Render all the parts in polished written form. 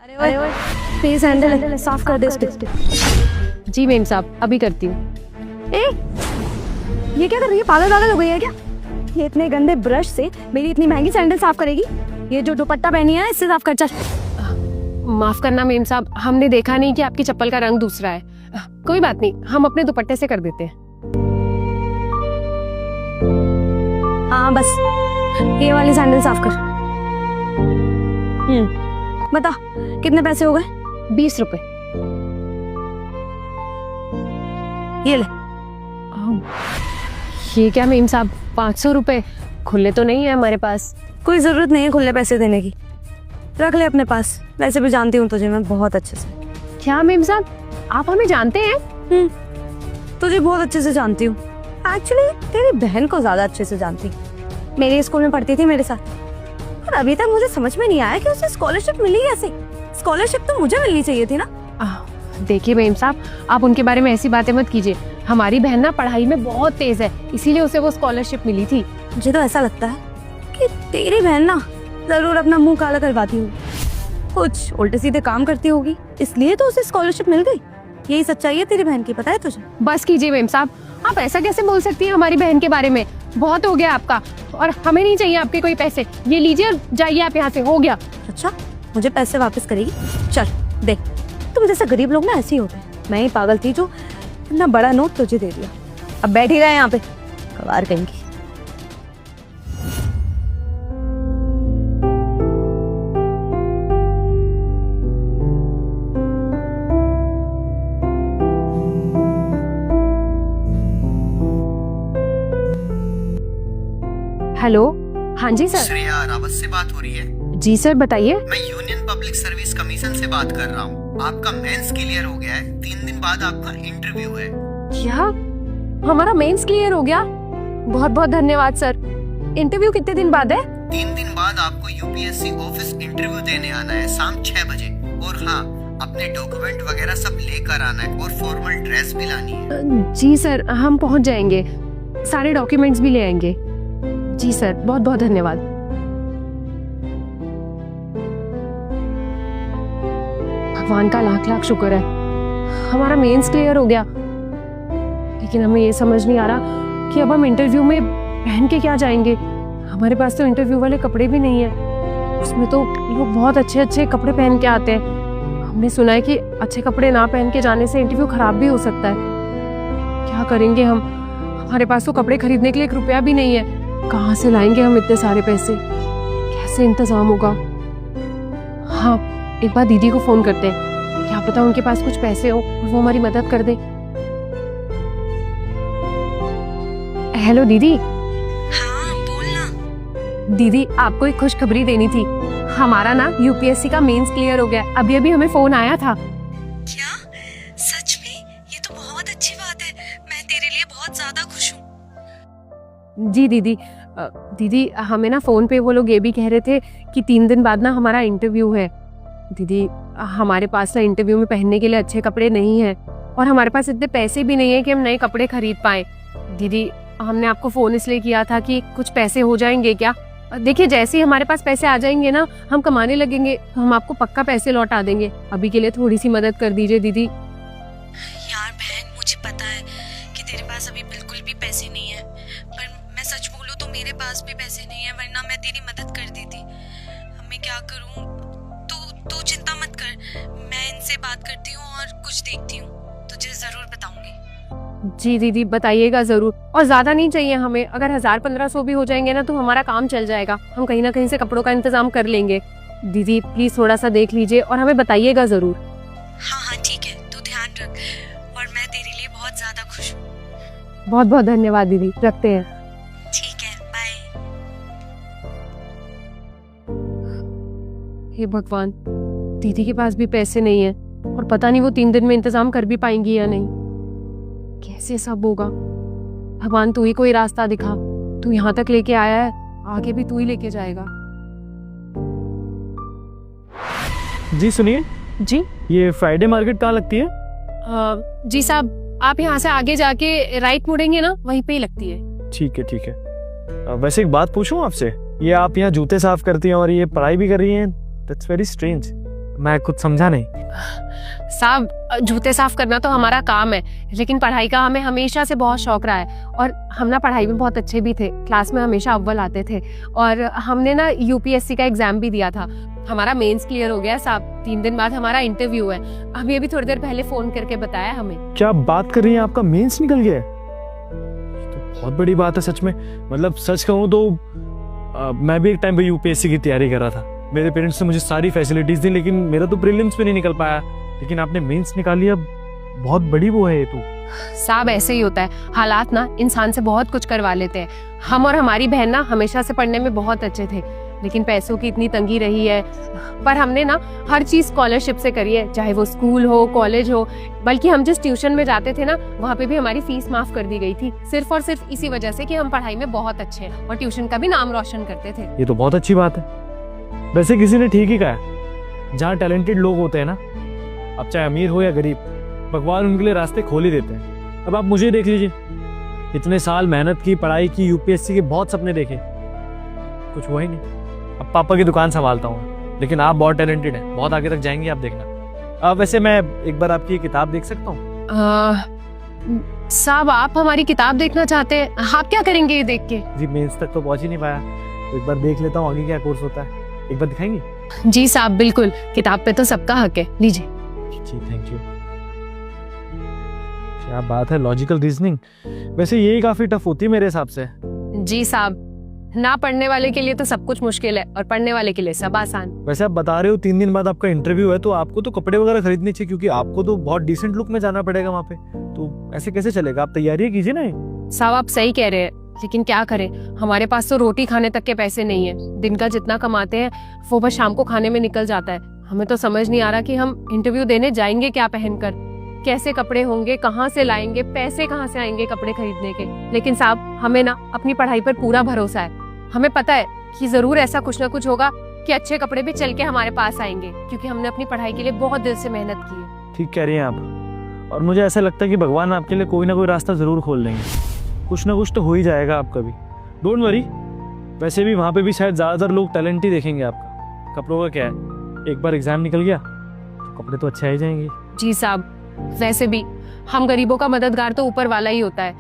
अरे ओए, please handle साफ कर दे इसको। जी मैम साहब, अभी करती हूँ। ए, ये क्या कर रही है? पागल हो गई है क्या? ये इतने गंदे ब्रश से मेरी इतनी महंगी सैंडल साफ करेगी? ये जो दुपट्टा पहनी है इससे साफ कर। चल। माफ करना मैम साहब, हमने देखा नहीं कि आपकी चप्पल का रंग दूसरा है। कोई बात नहीं, हम अपने दुपट्टे से कर देते हैं। हाँ बस ये वाली सैंडल साफ कर। बता कितने पैसे हो गए? 20 रुपए। ये ले। ये क्या मैम साहब, 500 रुपए? खुले तो नहीं है हमारे पास। कोई जरूरत नहीं है खुले पैसे देने की, रख ले अपने पास। वैसे भी जानती हूँ तुझे मैं बहुत अच्छे से। क्या मैम साहब, आप हमें जानते हैं? तुझे बहुत अच्छे से जानती हूँ। एक्चुअली तेरी बहन को ज्यादा अच्छे से जानती हूँ। मेरे स्कूल में पढ़ती थी मेरे साथ, और अभी तक मुझे समझ में नहीं आया कि उसे स्कॉलरशिप मिली कैसे। स्कॉलरशिप तो मुझे मिलनी चाहिए थी ना। देखिए मैम साहब, आप उनके बारे में ऐसी बातें मत कीजिए। हमारी बहन ना पढ़ाई में बहुत तेज है, इसीलिए उसे वो स्कॉलरशिप मिली थी। मुझे तो ऐसा लगता है कि तेरी बहन ना जरूर अपना मुंह काला करवाती होगी, कुछ उल्टे सीधे काम करती होगी, इसलिए तो उसे स्कॉलरशिप मिल गई। यही सच्चाई है तेरी बहन की, पता है तुझे? बस कीजिए मैम साहब, आप ऐसा कैसे बोल सकती हैं हमारी बहन के बारे में? बहुत हो गया आपका, और हमें नहीं चाहिए आपके कोई पैसे। ये लीजिए और जाइए आप यहाँ से, हो गया। अच्छा, मुझे पैसे वापस करेगी? चल देख, तुम जैसे गरीब लोग ना ऐसे ही होते हैं। मैं ही पागल थी जो इतना बड़ा नोट तुझे दे दिया। अब बैठ ही रहे यहाँ पे, कबार कहेंगी। हेलो, हाँ जी सर। श्रेया रावत से बात हो रही है? जी सर, बताइए। मैं यूनियन पब्लिक सर्विस कमीशन से बात कर रहा हूँ। आपका मेंस क्लियर हो गया है, 3 दिन बाद आपका इंटरव्यू है। क्या हमारा मेंस क्लियर हो गया? बहुत बहुत धन्यवाद सर। इंटरव्यू कितने दिन बाद है? 3 दिन बाद आपको यूपीएससी ऑफिस इंटरव्यू देने आना है, शाम 6 बजे। और हाँ, अपने डॉक्यूमेंट वगैरह सब लेकर आना है, और फॉर्मल ड्रेस भी लानी है। जी सर, हम पहुँच जाएंगे, सारे डॉक्यूमेंट्स भी ले आएंगे। जी सर, बहुत बहुत धन्यवाद। भगवान का लाख लाख शुक्र है, हमारा मेंस क्लियर हो गया। लेकिन हमें ये समझ नहीं आ रहा कि अब हम इंटरव्यू में पहन के क्या जाएंगे। हमारे पास तो इंटरव्यू वाले कपड़े भी नहीं है। उसमें तो लोग बहुत अच्छे अच्छे कपड़े पहन के आते हैं। हमने सुना है कि अच्छे कपड़े ना पहन के जाने से इंटरव्यू खराब भी हो सकता है। क्या करेंगे हम? हमारे पास तो कपड़े खरीदने के लिए 1 रुपया भी नहीं है। कहाँ से लाएंगे हम इतने सारे पैसे? कैसे इंतजाम होगा? हाँ, एक बार दीदी को फोन करते हैं, क्या पता उनके पास कुछ पैसे हो और वो हमारी मदद कर दे। हेलो दीदी। हाँ बोलना। दीदी, आपको एक खुशखबरी देनी थी। हमारा ना यूपीएससी का मेंस क्लियर हो गया। अभी अभी हमें फोन आया था। क्या? सच में? ये तो बहुत अच्छी बात है। मैं तेरे लिए बहुत ज्यादा खुश हूँ। जी दीदी। दीदी, हमें ना फोन पे वो लोग ये भी कह रहे थे कि 3 दिन बाद ना हमारा इंटरव्यू है। दीदी, हमारे पास ना इंटरव्यू में पहनने के लिए अच्छे कपड़े नहीं है, और हमारे पास इतने पैसे भी नहीं है कि हम नए कपड़े खरीद पाए। दीदी, हमने आपको फोन इसलिए किया था कि कुछ पैसे हो जाएंगे क्या? देखिए, जैसे ही हमारे पास पैसे आ जाएंगे ना, हम कमाने लगेंगे, तो हम आपको पक्का पैसे लौटा देंगे। अभी के लिए थोड़ी सी मदद कर दीजिए दीदी। यार बहन, मुझे पता है कि तेरे पास अभी बिल्कुल भी पैसे नहीं है, पर मैं सच बोलूं तो मेरे पास भी पैसे नहीं है, वरना मैं तेरी मदद कर दी थी। अब मैं क्या करूं? तू चिंता मत कर, मैं इनसे बात करती हूँ और कुछ देखती हूँ, तुझे जरूर बताऊंगी। जी दीदी, बताइएगा जरूर। और ज्यादा नहीं चाहिए हमें, अगर 1000-1500 भी हो जाएंगे ना तो हमारा काम चल जाएगा। हम कहीं ना कहीं से कपड़ों का इंतजाम कर लेंगे। दीदी प्लीज थोड़ा सा देख लीजिए और हमें बताइएगा जरूर। हाँ ठीक है, तू ध्यान रख, और मैं तेरे लिए बहुत ज्यादा खुश हूँ। बहुत बहुत धन्यवाद दीदी, रखते हैं। ठीक है, बाय। हे भगवान, दीदी के पास भी पैसे नहीं है, और पता नहीं वो 3 दिन में इंतजाम कर भी पाएंगी या नहीं। कैसे सब होगा? भगवान, तू ही कोई रास्ता दिखा। तू यहाँ तक लेके आया है, आगे भी तू ही लेके जाएगा। जी सुनिए। जी। ये फ्राइडे मार्केट कहाँ लगती है? जी साहब, आप यहाँ से आगे जाके राइट मुड़ेंगे ना, वहीं पे ही लगती है। ठीक है ठीक है। वैसे एक बात पूछूं आपसे, ये आप यहाँ जूते साफ करती हैं और ये पढ़ाई भी कर रही हैं? That's very strange. मैं कुछ समझा नहीं। साहब, जूते साफ करना तो हमारा काम है, लेकिन पढ़ाई का हमें हमेशा से बहुत शौक रहा है और हम ना पढ़ाई में बहुत अच्छे भी थे, क्लास में हमेशा अव्वल आते थे और हमने ना यूपीएससी का एग्जाम भी दिया था। हमारा मेंस क्लियर हो गया साहब। 3 दिन बाद हमारा इंटरव्यू है। अभी थोड़ी देर पहले फोन करके बताया हमें। क्या बात कर रही हैं, आपका मेंस निकल गया है? ये तो बहुत बड़ी बात है सच में। मतलब सच कहूँ तो मैं भी एक टाइम पे यूपीएससी की तैयारी कर रहा था। मेरे पेरेंट्स ने मुझे सारी फैसिलिटीज दी, लेकिन मेरा तो प्रीलिम्स भी नहीं निकल पाया। लेकिन आपने मेंस निकाल लिया, बहुत बड़ी वो है ये तो। साहब ऐसे ही होता है, हालात ना इंसान से बहुत कुछ करवा लेते हैं। हम और हमारी बहन ना हमेशा से पढ़ने में बहुत अच्छे थे, लेकिन पैसों की इतनी तंगी रही है। पर हमने ना हर चीज स्कॉलरशिप से करी है, चाहे वो स्कूल हो, कॉलेज हो। बल्कि हम जिस ट्यूशन में जाते थे ना, वहाँ पे भी हमारी फीस माफ कर दी गई थी, सिर्फ और सिर्फ इसी वजह से कि हम पढ़ाई में बहुत अच्छे हैं और ट्यूशन का भी नाम रोशन करते थे। ये तो बहुत अच्छी बात है। वैसे किसी ने ठीक ही कहा है, जहाँ टैलेंटेड लोग होते हैं ना, अब चाहे अमीर हो या गरीब, भगवान उनके लिए रास्ते खोल ही देते हैं। अब आप मुझे देख लीजिए, इतने साल मेहनत की, पढ़ाई की, यूपीएससी के बहुत सपने देखे, कुछ हुआ ही नहीं। अब पापा की दुकान संभालता हूँ, लेकिन आप बहुत टैलेंटेड हैं, बहुत आगे तक जाएंगे आप, देखना। वैसे मैं एक बार आपकी किताब देख सकता हूँ? साहब, आप हमारी किताब देखना चाहते हैं? आप क्या करेंगे ये देख के? जी मेंस तक तो पहुँच ही नहीं पाया, तो एक बार देख लेता हूँ आगे क्या कोर्स होता है। एक बार दिखाएंगे? जी साहब, बिल्कुल। किताब पे तो सबका हक है, लीजिए। जी थैंक यू। क्या बात है, लॉजिकल रीजनिंग। वैसे यही काफी टफ होती है मेरे हिसाब से। जी साहब, ना पढ़ने वाले के लिए तो सब कुछ मुश्किल है और पढ़ने वाले के लिए सब आसान। वैसे आप बता रहे हो 3 दिन बाद आपका इंटरव्यू है, तो आपको तो कपड़े वगैरह खरीदने चाहिए, क्योंकि आपको तो बहुत डिसेंट लुक में जाना पड़ेगा वहाँ पे। तो ऐसे कैसे चलेगा? आप तैयारी कीजिए ना। साहब आप सही कह रहे हैं, लेकिन क्या करें, हमारे पास तो रोटी खाने तक के पैसे नहीं है। दिन का जितना कमाते हैं वो बस शाम को खाने में निकल जाता है। हमें तो समझ नहीं आ रहा कि हम इंटरव्यू देने जाएंगे क्या पहनकर, कैसे कपड़े होंगे, कहाँ से लाएंगे, पैसे कहाँ से आएंगे कपड़े खरीदने के। लेकिन साहब, हमें ना अपनी पढ़ाई पर पूरा भरोसा है। हमें पता है कि जरूर ऐसा कुछ ना कुछ होगा कि अच्छे कपड़े भी चल के हमारे पास आएंगे, क्योंकि हमने अपनी पढ़ाई के लिए बहुत दिल से मेहनत की है। ठीक कह रही हैं आप, और मुझे ऐसा लगता है कि भगवान आपके लिए कोई ना कोई रास्ता जरूर खोल देंगे। कुछ ना कुछ तो हो ही जाएगा आपका भी, डोंट वरी। वैसे भी वहाँ पे भी शायद ज़्यादातर लोग टैलेंट ही देखेंगे आपका। कपड़ों का क्या है, एक बार एग्जाम निकल गया तो कपड़े तो अच्छे आ ही जाएंगे। जी साहब, वैसे भी हम गरीबों का मददगार तो ऊपर वाला ही होता है,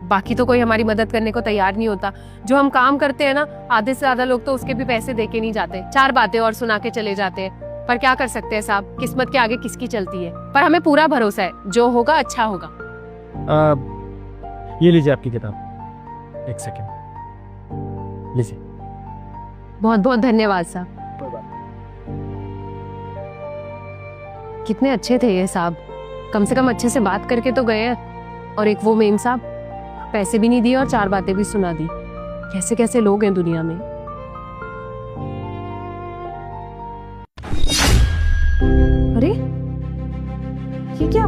बाकी तो कोई हमारी मदद करने को तैयार नहीं होता। जो हम काम करते हैं ना, आधे से ज्यादा लोग तो उसके भी पैसे देके नहीं जाते, 4 बातें और सुना के चले जाते हैं। पर क्या कर सकते हैं साहब, किस्मत के आगे किसकी चलती है। पर हमें पूरा भरोसा है, जो होगा अच्छा होगा। ये लीजिए आपकी किताब, एक सेकेंड लीजिए। बहुत बहुत धन्यवाद साहब। कितने अच्छे थे ये साहब, कम से कम अच्छे से बात करके तो गए हैं। और एक वो मेम साहब, पैसे भी नहीं दिए और 4 बातें भी सुना दी। कैसे कैसे लोग हैं दुनिया में। अरे ये क्या,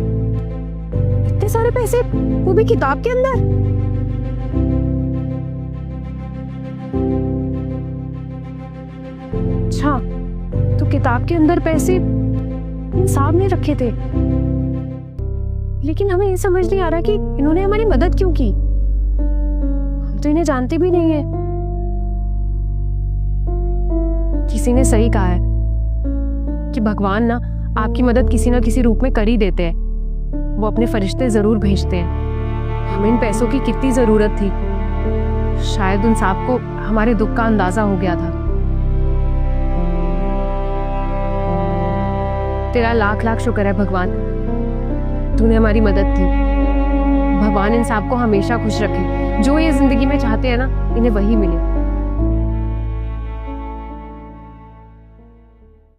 इतने सारे पैसे, वो भी किताब के अंदर। अच्छा, तो किताब के अंदर पैसे इन साहब ने रखे थे, लेकिन हमें ये समझ नहीं आ रहा कि इन्होंने हमारी मदद क्यों की। हम तो इन्हें जानते भी नहीं है। किसी ने सही कहा है कि भगवान ना आपकी मदद किसी ना किसी रूप में कर ही देते हैं। वो अपने फरिश्ते जरूर भेजते हैं। हमें इन पैसों की कितनी जरूरत थी, शायद उन साहब को हमारे दुख का अंदाजा हो गया था। तेरा लाख लाख शुक्र है भगवान, तूने हमारी मदद की। भगवान इन साहब को हमेशा खुश रखे। जो ये जिंदगी में चाहते हैं ना, इन्हें वही मिले।